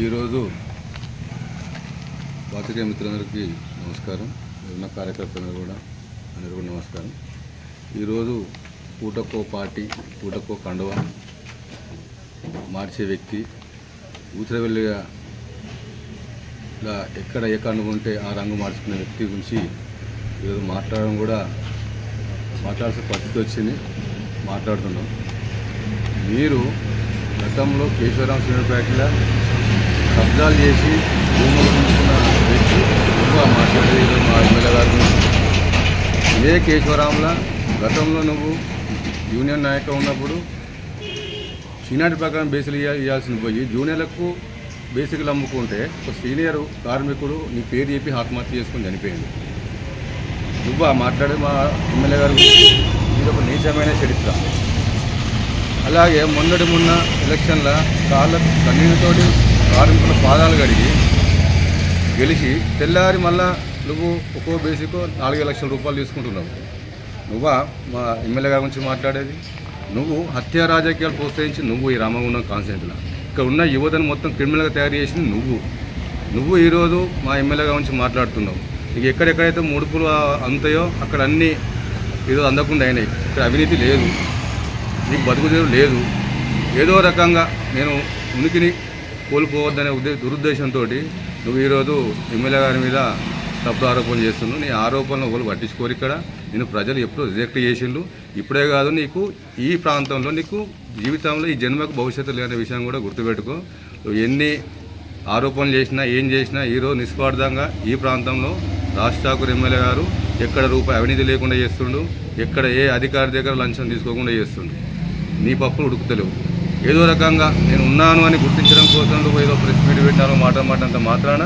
ఈరోజు పాత్రికేయ మిత్రులందరికీ నమస్కారం. ఉన్న కార్యకర్తలు కూడా అందరూ కూడా నమస్కారం. ఈరోజు పూటకో పార్టీ, పూటకో కండువ మార్చే వ్యక్తి, ఊచరవెల్లిగా ఎక్కడ ఏ కండువ ఉంటే ఆ రంగు మార్చుకునే వ్యక్తి గురించి ఈరోజు మాట్లాడాల్సిన పరిస్థితి వచ్చింది. మాట్లాడుతున్నాం. మీరు గతంలో కేశవరాం శ్రీనివాసపేటలో కబ్జాలు చేసి భూములు కొనుక్కున్న వ్యక్తి నువ్వు మాట్లాడేది మా ఎమ్మెల్యే గారి గురించి. ఇదే కేశవరాంలో గతంలో నువ్వు యూనియన్ నాయకుడు ఉన్నప్పుడు సీనియారిటీ ప్రకారం బేసిలు ఇవ్వాల్సింది పోయి జూనియర్లకు బేసిక్లు అమ్ముకుంటే ఒక సీనియర్ కార్మికుడు నీ పేరు చెప్పి ఆత్మహత్య చేసుకుని చనిపోయింది. నువ్వు మాట్లాడే మా ఎమ్మెల్యే గారి గురించి ఇది ఒక నీచమైన చరిత్ర. అలాగే మొన్న ఎలక్షన్ల కన్నీటితోటి కార్మికుల పాదాలు కడిగి గెలిచి తెల్లారి మళ్ళా నువ్వు ఒక్కో బేసిక్ 4 లక్షల రూపాయలు తీసుకుంటున్నావు. నువ్వా మా ఎమ్మెల్యే గారి గురించి మాట్లాడేది? నువ్వు హత్యా రాజకీయాలు ప్రోత్సహించి నువ్వు ఈ రామగుండం కాన్స్టిట్యూన్సీలో ఇక్కడ ఉన్న యువతను మొత్తం క్రిమినల్గా తయారు చేసింది నువ్వు ఈరోజు మా ఎమ్మెల్యే గారి గురించి మాట్లాడుతున్నావు. నీకు ఎక్కడెక్కడైతే ముడుపులు అందుతాయో అక్కడ అన్నీ ఈరోజు అందకుండా అయినాయి. ఇక్కడ అవినీతి లేదు, నీకు బతుకుదేరు లేదు. ఏదో రకంగా నేను ఉనికిని కోల్పోవద్దనే దురుద్దేశంతో నువ్వు ఈరోజు ఎమ్మెల్యే గారి మీద తప్పుడు ఆరోపణలు చేస్తున్నావు. నీ ఆరోపణలు ఒకరు పట్టించుకోరు. ఇక్కడ నేను ప్రజలు ఎప్పుడూ రిజెక్ట్ చేసిండు. ఇప్పుడే కాదు, నీకు ఈ ప్రాంతంలో నీకు జీవితంలో ఈ జన్మకు భవిష్యత్తు లేని విషయం కూడా గుర్తుపెట్టుకో. నువ్వు ఎన్ని ఆరోపణలు చేసినా ఏం చేసినా ఈరోజు నిస్వార్థంగా ఈ ప్రాంతంలో రాజ్ ఠాకూర్ ఎమ్మెల్యే గారు ఎక్కడ రూపాయి అవినీతి లేకుండా చేస్తుండు, ఎక్కడ ఏ అధికారి దగ్గర లంచం తీసుకోకుండా చేస్తుండు. నీ పప్పులు ఉడుకుతలేవు. ఏదో రకంగా నేను ఉన్నాను అని గుర్తించడం కోసం నువ్వు ఏదో ప్రెస్ మీట్ పెట్టినాను మాట అంత మాత్రాన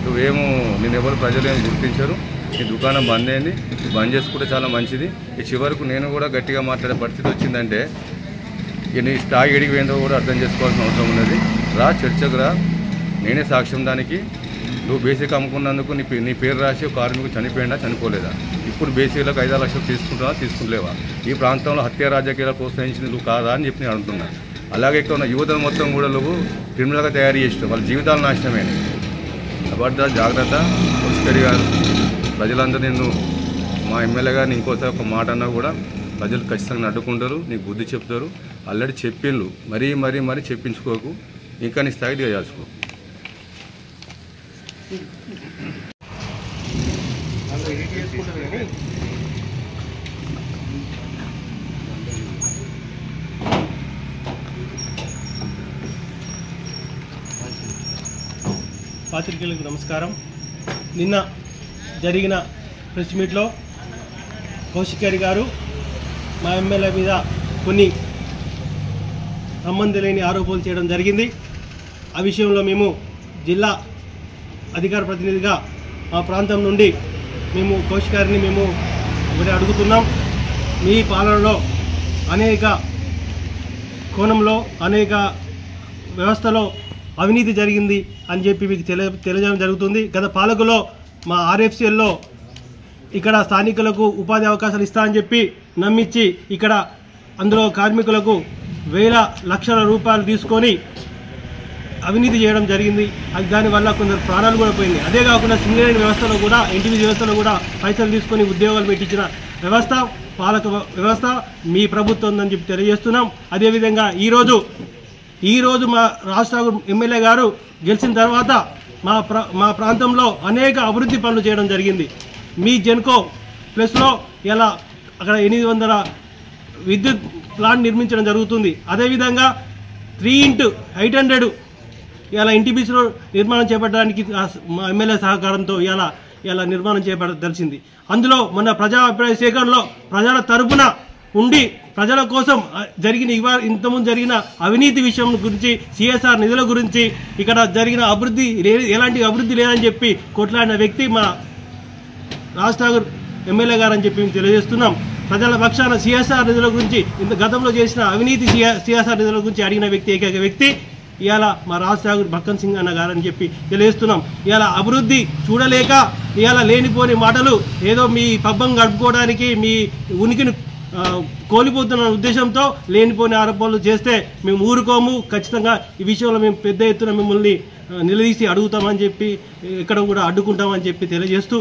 నువ్వేమో నేను ఎవరు ప్రజలు ఏమి గుర్తించారు. నీ దుకాణం బంద్ అయింది. బంద్ చేసుకుంటే చాలా మంచిది. ఈ చివరకు నేను కూడా గట్టిగా మాట్లాడే పరిస్థితి వచ్చిందంటే నీ స్థాయి ఎడికి పోయిందో కూడా అర్థం చేసుకోవాల్సిన అవసరం ఉన్నది. చర్చకు రా, నేనే సాక్ష్యం దానికి. నువ్వు బేసిక్ అమ్ముకున్నందుకు నీ పేరు రాసి కార్మికుడు చనిపోయినా చనిపోలేదా? ఇప్పుడు బేసిక్లకు 5 లక్షలు తీసుకుంటలేవా? ఈ ప్రాంతంలో హత్య రాజకీయాలు ప్రోత్సహించింది నువ్వు కాదా అని చెప్పి నేను అంటున్నా. అలాగే ఇక్కడ ఉన్న యువతను మొత్తం కూడా నువ్వు క్రిమినల్గా తయారు చేసినావు. వాళ్ళ జీవితాలు నాశనమైన. అబద్ధాలు జాగ్రత్త. పుష్కరి గారు ప్రజలందరూ నిన్ను మా ఎమ్మెల్యే గారిని ఇంకోసారి ఒక మాట అన్నా కూడా ప్రజలు ఖచ్చితంగా అడ్డుకుంటారు, నీకు బుద్ధి చెప్తారు. ఆల్రెడీ చెప్పిండ్రు. మరీ చెప్పించుకోకు. ఇంకా నీ స్థాయి దిగజాల్చుకో. పాత్రికేయులకు నమస్కారం. నిన్న జరిగిన ప్రెస్ మీట్లో కౌశిక్ గారు మా ఎమ్మెల్యే మీద కొన్ని సంబంధం లేని ఆరోపణలు చేయడం జరిగింది. ఆ విషయంలో మేము జిల్లా అధికార ప్రతినిధిగా మా ప్రాంతం నుండి మేము కౌశిక్ గారిని మేము ఒకటి అడుగుతున్నాం. మీ పాలనలో అనేక కోణంలో అనేక వ్యవస్థలో అవినీతి జరిగింది అని చెప్పి మీకు తెలియజేయడం జరుగుతుంది. గత పాలకులో మా ఆర్ఎఫ్సిఎల్లో ఇక్కడ స్థానికులకు ఉపాధి అవకాశాలు ఇస్తా అని చెప్పి నమ్మించి ఇక్కడ అందులో కార్మికులకు వేల లక్షల రూపాయలు తీసుకొని అవినీతి చేయడం జరిగింది. దానివల్ల కొందరు ప్రాణాలు కూడా పోయింది. అదే కాకుండా సింగరేణి వ్యవస్థలో కూడా ఎన్టీపీ వ్యవస్థలో కూడా పైసలు తీసుకొని ఉద్యోగాలు పెట్టించిన వ్యవస్థ పాలక వ్యవస్థ మీ ప్రభుత్వం ఉందని చెప్పి తెలియజేస్తున్నాం. అదేవిధంగా ఈరోజు మా రాజ్ ఠాకూర్ ఎమ్మెల్యే గారు గెలిచిన తర్వాత మా ప్రాంతంలో అనేక అభివృద్ధి పనులు చేయడం జరిగింది. మీ జెన్కో ప్లస్లో ఇలా అక్కడ 800 విద్యుత్ ప్లాంట్ నిర్మించడం జరుగుతుంది. అదేవిధంగా 3x800 ఇలా ఎన్టీపీసీలో నిర్మాణం చేపట్టడానికి మా ఎమ్మెల్యే సహకారంతో ఇలా నిర్మాణం చేపట్టదలిచింది. అందులో మన ప్రజా అభిప్రాయ సేకరణలో ప్రజల తరపున ఉండి ప్రజల కోసం ఇంతకుముందు జరిగిన అవినీతి విషయం గురించి, సిఎస్ఆర్ నిధుల గురించి, ఇక్కడ జరిగిన అభివృద్ధి ఎలాంటి అభివృద్ధి లేదని చెప్పి కొట్లాడిన వ్యక్తి మా రాజ్ ఠాకూర్ ఎమ్మెల్యే గారు అని చెప్పి మేము తెలియజేస్తున్నాం. ప్రజల పక్షాన సిఎస్ఆర్ నిధుల గురించి గతంలో చేసిన అవినీతి సిఎస్ఆర్ నిధుల గురించి అడిగిన వ్యక్తి ఏకైక వ్యక్తి ఇవాళ మా రాజ్ ఠాకూర్ భక్కన్ సింగ్ అన్న గారని చెప్పి తెలియజేస్తున్నాం. ఇవాళ అభివృద్ధి చూడలేక ఇవాళ లేనిపోని మాటలు ఏదో మీ పబ్బం గడుపుకోవడానికి మీ ఉనికిని కోల్పోతున్న ఉద్దేశంతో లేనిపోని ఆరోపణలు చేస్తే మేము ఊరుకోము. ఖచ్చితంగా ఈ విషయంలో మేము పెద్ద ఎత్తున మిమ్మల్ని నిలదీసి అడుగుతామని చెప్పి ఎక్కడ కూడా అడ్డుకుంటామని చెప్పి తెలియజేస్తూ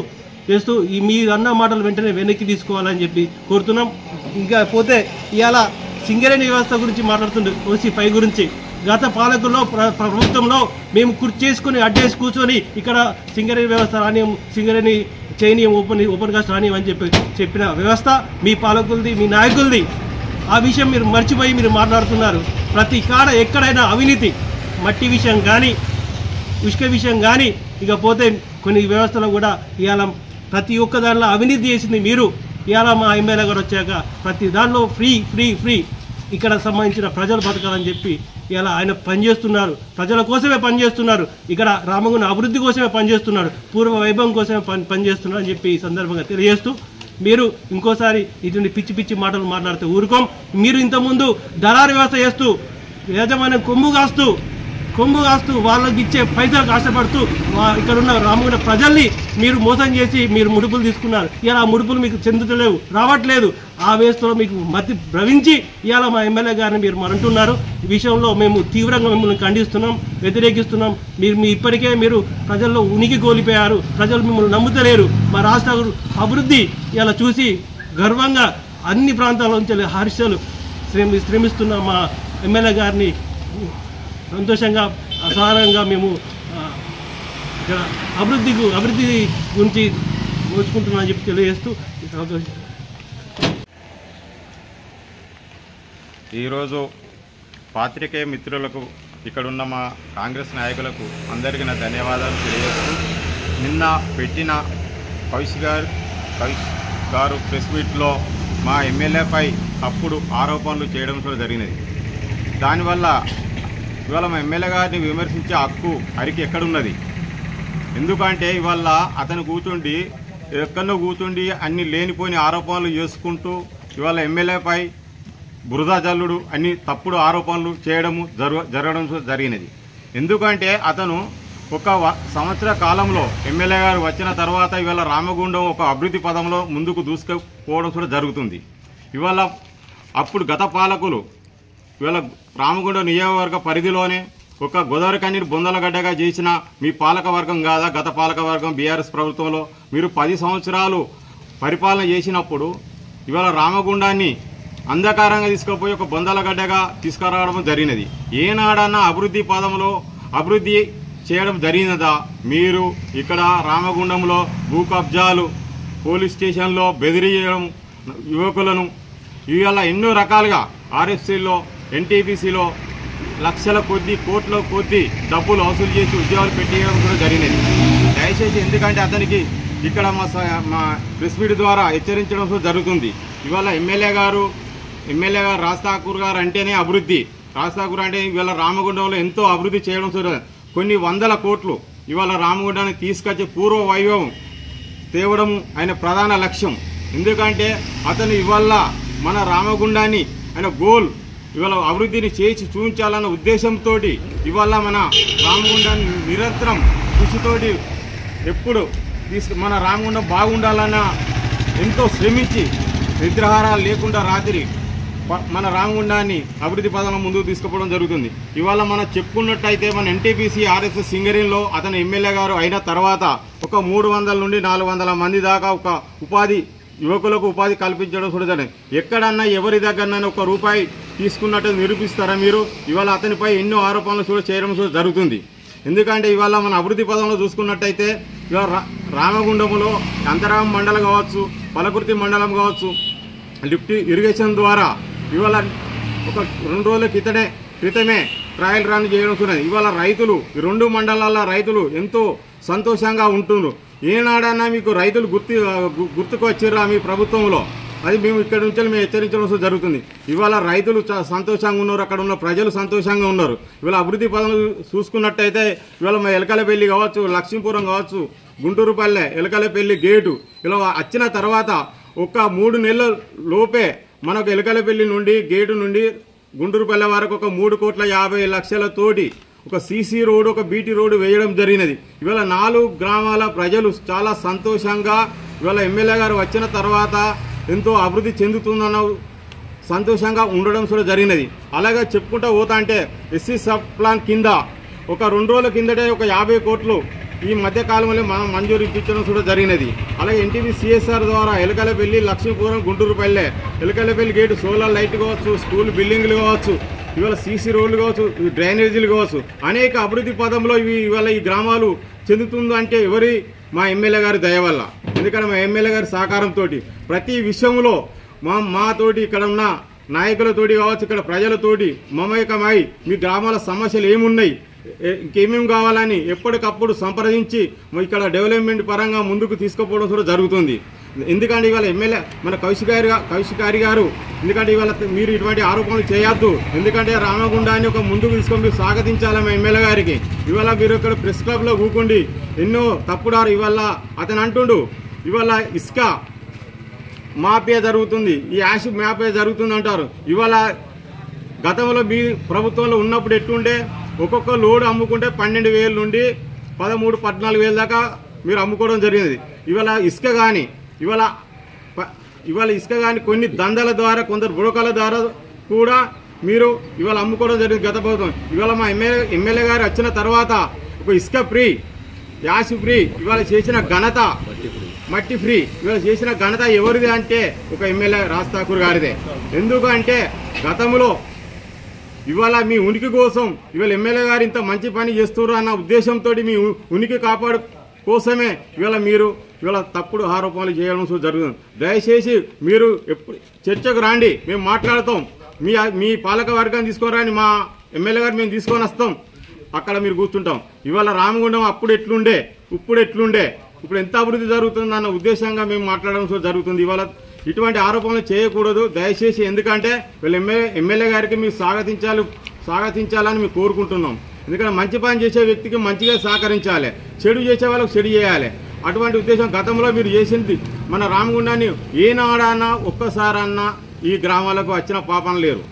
ఈ మీరు అన్న మాటలు వెంటనే వెనక్కి తీసుకోవాలని చెప్పి కోరుతున్నాం. ఇంకా పోతే ఇవాళ సింగరేణి వ్యవస్థ గురించి మాట్లాడుతుండే OC5 గురించి గత పాలకుల్లో ప్రభుత్వంలో మేము చేసుకుని అడ్డేసి కూర్చొని ఇక్కడ సింగరేణి వ్యవస్థ రానియం, సింగరేణి చేయనీయం, ఓపెన్ కాస్ట్ రానియం అని చెప్పిన వ్యవస్థ మీ పాలకులది, మీ నాయకులది. ఆ విషయం మీరు మర్చిపోయి మీరు మాట్లాడుతున్నారు. ప్రతి కాడ ఎక్కడైనా అవినీతి, మట్టి విషయం కానీ, ఇసుక విషయం కానీ, ఇకపోతే కొన్ని వ్యవస్థలో కూడా ఇవాళ ప్రతి ఒక్క దాంట్లో అవినీతి చేసింది మీరు. ఇవాళ మా ఎమ్మెల్యే గారు వచ్చాక ప్రతి దాంట్లో ఫ్రీ ఇక్కడ సంబంధించిన ప్రజలు బతకాలని చెప్పి ఇలా ఆయన పనిచేస్తున్నారు. ప్రజల కోసమే పనిచేస్తున్నారు. ఇక్కడ రామగుండం అభివృద్ధి కోసమే పనిచేస్తున్నారు. పూర్వ వైభవం కోసమే పనిచేస్తున్నారు అని చెప్పి ఈ సందర్భంగా తెలియజేస్తూ, మీరు ఇంకోసారి ఇటువంటి పిచ్చి మాటలు మాట్లాడితే ఊరుకోం. మీరు ఇంతకుముందు దళారీ వ్యవస్థ చేస్తూ యాజమాన్యం కొమ్ము కాస్తూ వాళ్ళకి ఇచ్చే పైసలకు ఆశపడుతూ ఇక్కడ ఉన్న రామగుండం ప్రజల్ని మీరు మోసం చేసి మీరు ముడుపులు తీసుకున్నారు. ఇలా ఆ ముడుపులు మీకు చెందుతలేవు, రావట్లేదు. ఆ వ్యవస్థలో మీకు మతి భ్రవించి ఇవాళ మా ఎమ్మెల్యే గారిని మీరు అంటున్నారు. ఈ విషయంలో మేము తీవ్రంగా మిమ్మల్ని ఖండిస్తున్నాం, వ్యతిరేకిస్తున్నాం. ఇప్పటికే మీరు ప్రజల్లో ఉనికి కోల్పోయారు. ప్రజలు మిమ్మల్ని నమ్ముతలేరు. మా రాష్ట్ర అభివృద్ధి ఇలా చూసి గర్వంగా అన్ని ప్రాంతాల నుంచి హర్షాలు శ్రమిస్తున్న మా ఎమ్మెల్యే గారిని సంతోషంగా అసహారంగా మేము ఇక్కడ అభివృద్ధి గురించి మోచుకుంటున్నామని చెప్పి తెలియజేస్తూ ఈరోజు పాత్రికేయ మిత్రులకు, ఇక్కడున్న మా కాంగ్రెస్ నాయకులకు అందరికీ నా ధన్యవాదాలు తెలియజేస్తూ, నిన్న పెట్టిన కౌశిక్ గారు ప్రెస్ మీట్లో మా ఎమ్మెల్యేపై తప్పుడు ఆరోపణలు చేయడం కూడా జరిగినది. దానివల్ల ఇవాళ మా ఎమ్మెల్యే గారిని విమర్శించే హక్కు హరికి ఎక్కడున్నది? ఎందుకంటే ఇవాళ అతను ఎక్కడో కూర్చుండి అన్ని లేనిపోయిన ఆరోపణలు చేసుకుంటూ ఇవాళ ఎమ్మెల్యేపై బురద జల్లుడు అన్ని తప్పుడు ఆరోపణలు జరగడం జరిగినది. ఎందుకంటే అతను ఒక సంవత్సర కాలంలో ఎమ్మెల్యే గారు వచ్చిన తర్వాత ఇవాళ రామగుండం ఒక అభివృద్ధి పదంలో ముందుకు దూసుకుపోవడం కూడా జరుగుతుంది. ఇవాళ అప్పుడు గత పాలకులు ఇవాళ రామగుండం నియోజకవర్గ పరిధిలోనే ఒక గోదావరి కన్నీరు బొందలగడ్డగా చేసిన మీ పాలక వర్గం కాదా? గత పాలక వర్గం బీఆర్ఎస్ ప్రభుత్వంలో మీరు 10 సంవత్సరాలు పరిపాలన చేసినప్పుడు ఇవాళ రామగుండాన్ని అంధకారంగా తీసుకుపోయి ఒక బొందలగడ్డగా తీసుకురావడం జరిగినది. ఏనాడన్నా అభివృద్ధి పదంలో అభివృద్ధి చేయడం జరిగినదా? మీరు ఇక్కడ రామగుండంలో భూ కబ్జాలు, పోలీస్ స్టేషన్లో బెదిరియడం, యువకులను ఇవాళ ఎన్నో రకాలుగా RFCలో, NTPCలో లక్షల కొద్దీ, కోట్ల కొద్దీ డబ్బులు వసూలు చేసి ఉద్యోగాలు పెట్టేయడం కూడా జరిగినది. దయచేసి ఎందుకంటే అతనికి ఇక్కడ మా ప్రెస్ మీట్ ద్వారా హెచ్చరించడం కూడా జరుగుతుంది. ఇవాళ ఎమ్మెల్యే గారు రాజ్ ఠాకూర్ గారు అంటేనే అభివృద్ధి. రాజ్ ఠాకూర్ అంటే ఇవాళ రామగుండంలో ఎంతో అభివృద్ధి చేయడం కొన్ని వందల కోట్లు ఇవాళ రామగుండాన్ని తీసుకొచ్చే పూర్వ వైభవం తేవడం ఆయన ప్రధాన లక్ష్యం. ఎందుకంటే అతను ఇవాళ మన రామగుండాన్ని ఆయన గోల్ ఇవాళ అభివృద్ధిని చేసి చూపించాలన్న ఉద్దేశంతో ఇవాళ మన రామగుండాన్ని నిరంతరం కృషితోటి ఎప్పుడు మన రామగుండం బాగుండాలన్న ఎంతో శ్రమించి నిద్రాహారాలు లేకుండా రాత్రి మన రామగుండాన్ని అభివృద్ధి పదంలో ముందుకు తీసుకుపోవడం జరుగుతుంది. ఇవాళ మనం చెప్పుకున్నట్టయితే మన NTPC RSS సింగరేణిలో అతను ఎమ్మెల్యే గారు అయిన తర్వాత ఒక 300 నుండి 400 మంది దాకా ఒక యువకులకు ఉపాధి కల్పించడం చూడదని ఎక్కడన్నా ఎవరి దగ్గరన్నా ఒక రూపాయి తీసుకున్నట్టు నిరూపిస్తారా మీరు? ఇవాళ అతనిపై ఎన్నో ఆరోపణలు చేయడం జరుగుతుంది. ఎందుకంటే ఇవాళ మన అభివృద్ధి పదంలో చూసుకున్నట్టయితే ఇవాళ రామగుండంలో అంతరామ మండలం కావచ్చు, పలకుర్తి మండలం కావచ్చు, లిఫ్ట్ ఇరిగేషన్ ద్వారా ఇవాళ ఒక 2 రోజుల క్రితమే ట్రయల్ రన్ చేయడం చూడండి. ఇవాళ రైతులు ఈ 2 మండలాల రైతులు ఎంతో సంతోషంగా ఉంటున్నారు. ఏనాడన్నా మీకు రైతులు గుర్తుకు వచ్చిర్రా మీ ప్రభుత్వంలో? అది మేము ఇక్కడ నుంచి మేము హెచ్చరించడం జరుగుతుంది. ఇవాళ రైతులు సంతోషంగా ఉన్నారు, అక్కడ ఉన్న ప్రజలు సంతోషంగా ఉన్నారు. ఇవాళ అభివృద్ధి పనులు చూసుకున్నట్టయితే ఇవాళ మా ఎలకలపల్లి కావచ్చు, లక్ష్మీపురం కావచ్చు, గుంటూరుపల్లె ఎలకలపల్లి గేటు ఇలా వచ్చిన తర్వాత ఒక 3 నెలల లోపే మనకు ఎలకలపల్లి నుండి గేటు నుండి గుంటూరుపల్లె వరకు ఒక 3,50,00,000 ఒక CC రోడ్డు, ఒక BT రోడ్డు వేయడం జరిగినది. ఇవాళ 4 గ్రామాల ప్రజలు చాలా సంతోషంగా ఇవాళ ఎమ్మెల్యే గారు వచ్చిన తర్వాత ఎంతో అభివృద్ధి చెందుతుందన్న సంతోషంగా ఉండడం కూడా జరిగినది. అలాగే చెప్పుకుంటూ పోతా అంటే SC సబ్ ప్లాన్ కింద ఒక 2 రోజుల కిందటే ఒక 50 కోట్లు ఈ మధ్య కాలంలో మనం మంజూరు ఇప్పించడం కూడా జరిగినది. అలాగే ఎన్టీపీ సిఎస్ఆర్ ద్వారా ఎలకలపల్లి, లక్ష్మీపురం, గుంటూరు పల్లె, ఎలకలపల్లి గేటు సోలార్ లైట్ కావచ్చు, స్కూల్ బిల్డింగ్లు కావచ్చు, ఇవాళ సీసీ రోడ్లు కావచ్చు, డ్రైనేజీలు కావచ్చు, అనేక అభివృద్ధి పదంలో ఇవాళ ఈ గ్రామాలు చెందుతుందంటే ఎవరి మా ఎమ్మెల్యే గారి దయ వల్ల. ఎందుకంటే మా ఎమ్మెల్యే గారి సహకారంతో ప్రతి విషయంలో మాతోటి ఇక్కడ ఉన్న నాయకులతోటి కావచ్చు, ఇక్కడ ప్రజలతోటి మమేకమై మీ గ్రామాల సమస్యలు ఏమున్నాయి, ఇంకేమేమి కావాలని ఎప్పటికప్పుడు సంప్రదించి ఇక్కడ డెవలప్మెంట్ పరంగా ముందుకు తీసుకుపోవడం కూడా జరుగుతుంది. ఎందుకంటే ఇవాళ ఎమ్మెల్యే మన కౌశికారి గారు ఎందుకంటే ఇవాళ మీరు ఇటువంటి ఆరోపణలు చేయొద్దు. ఎందుకంటే రామగుండాన్ని ఒక ముందుకు తీసుకొని మీరు స్వాగతించాలి మా ఎమ్మెల్యే గారికి. ఇవాళ మీరు ఇక్కడ ప్రెస్ క్లబ్లో కూకుండి ఎన్నో తప్పుడారు. ఇవాళ అతను అంటుండు ఇవాళ ఇసుక మాఫియా జరుగుతుంది, ఈ యాష్ మాఫియా జరుగుతుంది అంటారు. ఇవాళ గతంలో మీ ప్రభుత్వంలో ఉన్నప్పుడు ఎట్టుండే ఒక్కొక్క లోడ్ అమ్ముకుంటే 12,000 నుండి 13-14,000 దాకా మీరు అమ్ముకోవడం జరిగింది. ఇవాళ ఇసుక కానీ కొన్ని దందాల ద్వారా, కొందరు బుడకల ద్వారా కూడా మీరు ఇవాళ అమ్ముకోవడం జరిగింది గత ప్రభుత్వం. ఇవాళ మా ఎమ్మెల్యే గారు వచ్చిన తర్వాత ఒక ఇసుక ఫ్రీ, యాష్ ఫ్రీ ఇవాళ చేసిన ఘనత, మట్టి ఫ్రీ ఇవాళ చేసిన ఘనత ఎవరిది అంటే ఒక ఎమ్మెల్యే రాజ్ ఠాకూర్ గారిదే. ఎందుకంటే గతంలో ఇవాళ మీ ఉనికి కోసం ఇవాళ ఎమ్మెల్యే గారు ఇంత మంచి పని చేస్తున్నారు అన్న ఉద్దేశంతో మీ ఉనికి కాపాడు కోసమే ఇవాళ తప్పుడు ఆరోపణలు చేయడం జరుగుతుంది. దయచేసి మీరు ఎప్పుడు చర్చకు రాండి, మేము మాట్లాడతాం. మీ పాలక వర్గాన్ని తీసుకొని రాండి, మా ఎమ్మెల్యే గారు మేము తీసుకొని వస్తాం, అక్కడ మీరు కూర్చుంటాం. ఇవాళ రామగుండం అప్పుడు ఎట్లుండే, ఇప్పుడు ఎంత అభివృద్ధి జరుగుతుంది అన్న ఉద్దేశంగా మేము మాట్లాడడం జరుగుతుంది. ఇవాళ ఇటువంటి ఆరోపణలు చేయకూడదు దయచేసి. ఎందుకంటే వీళ్ళ ఎమ్మెల్యే గారికి మీరు స్వాగతించాలని మేము కోరుకుంటున్నాం. ఎందుకంటే మంచి పని చేసే వ్యక్తికి మంచిగా సహకరించాలి, చెడు చేసే వాళ్ళకి చెడు చేయాలి. అటువంటి ఉద్దేశం గతంలో మీరు చేసింది మన రామగుండాన్ని ఏనాడన్నా ఒక్కసారన్నా ఈ గ్రామాలకు వచ్చిన పాపం లేరు.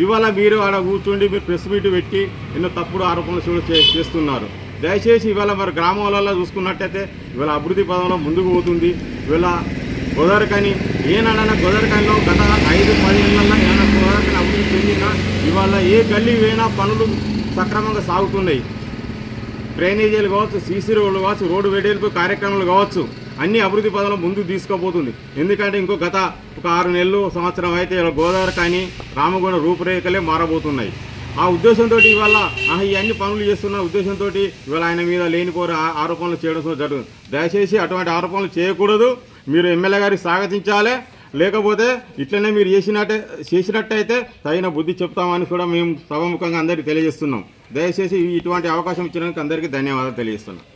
ఇవాళ మీరు ఆడ కూర్చుండి మీరు ప్రెస్ మీట్ పెట్టి ఎన్నో తప్పుడు ఆరోపణలు చేస్తున్నారు. దయచేసి ఇవాళ మరి గ్రామాలలో చూసుకున్నట్టయితే ఇవాళ అభివృద్ధి పదంలో ముందుకు పోతుంది. ఇవాళ గోదావరికని ఏనాడన్నా గోదావరికనిలో గత 5-10 ఏళ్ళల్లో ఏమైనా గోదావరికని అభివృద్ధి చెందినా ఇవాళ ఏ గల్లీ పోయినా పనులు సక్రమంగా సాగుతున్నాయి. డ్రైనేజీలు కావచ్చు, సీసీ రోడ్లు కావచ్చు, రోడ్డు వెడల్పు కార్యక్రమాలు కావచ్చు, అన్ని అభివృద్ధి పదంలో ముందుకు తీసుకుపోతుంది. ఎందుకంటే ఇంకో గత ఒక 6 నెలలు సంవత్సరం అయితే ఇలా గోదావరికని రామగుండం రూపురేఖలే మారబోతున్నాయి. ఆ ఉద్దేశంతో ఇవాళ ఇవన్నీ పనులు చేస్తున్న ఉద్దేశంతో ఇవాళ ఆయన మీద లేనిపోరు ఆరోపణలు చేయడం జరుగుతుంది. దయచేసి అటువంటి ఆరోపణలు చేయకూడదు. మీరు ఎమ్మెల్యే గారికి స్వాగతించాలి. లేకపోతే ఇట్లనే మీరు చేసినట్టయితే తగిన బుద్ధి చెప్తామని కూడా మేము సభాముఖంగా అందరికీ తెలియజేస్తున్నాం. దయచేసి ఇటువంటి అవకాశం ఇచ్చినందుకు అందరికీ ధన్యవాదాలు తెలియజేస్తున్నాం.